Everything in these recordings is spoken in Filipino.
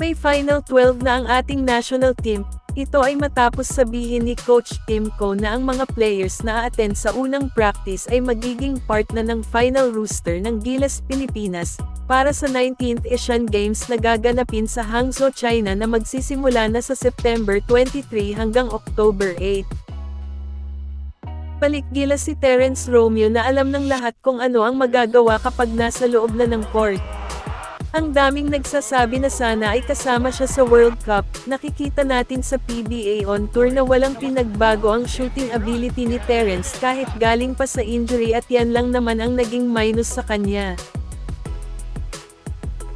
May Final 12 na ang ating national team. Ito ay matapos sabihin ni Coach Tim Coe na ang mga players na a-attend sa unang practice ay magiging part na ng final roster ng Gilas Pilipinas, para sa 19th Asian Games na gaganapin sa Hangzhou, China na magsisimula na sa September 23 hanggang October 8. Palikgilas si Terence Romeo na alam ng lahat kung ano ang magagawa kapag nasa loob na ng court. Ang daming nagsasabi na sana ay kasama siya sa World Cup. Nakikita natin sa PBA On Tour na walang pinagbago ang shooting ability ni Terence kahit galing pa sa injury at yan lang naman ang naging minus sa kanya.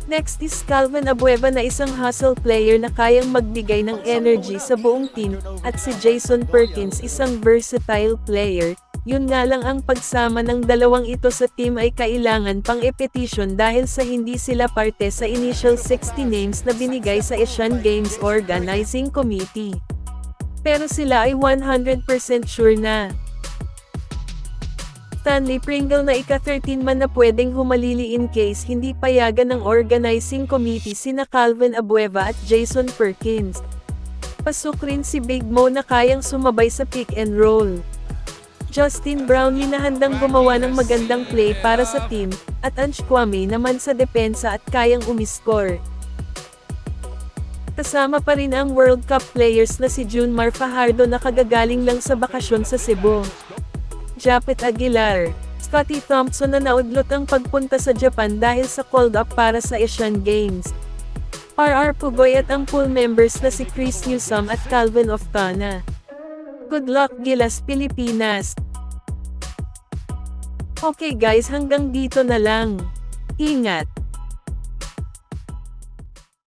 Next is Calvin Abueva na isang hustle player na kayang magbigay ng energy sa buong team, at si Jason Perkins isang versatile player. Yun nga lang ang pagsama ng dalawang ito sa team ay kailangan pang i-petition dahil sa hindi sila parte sa initial 60 names na binigay sa Asian Games Organizing Committee. Pero sila ay 100% sure na Stanley Pringle na ika-13 man na pwedeng humalili in case hindi payagan ng organizing committee sina Calvin Abueva at Jason Perkins. Pasok rin si Big Mo na kayang sumabay sa pick and roll. Justin Brownlee na handang gumawa ng magandang play para sa team, at Ange Kwame naman sa depensa at kayang umiscore. Kasama pa rin ang World Cup players na si Junmar Fajardo na kagagaling lang sa bakasyon sa Cebu. Japet Aguilar, Scotty Thompson na naudlot ang pagpunta sa Japan dahil sa called up para sa Asian Games. RR Pugoy at ang pool members na si Chris Newsome at Calvin Oftana. Good luck Gilas Pilipinas! Okay guys, hanggang dito na lang. Ingat!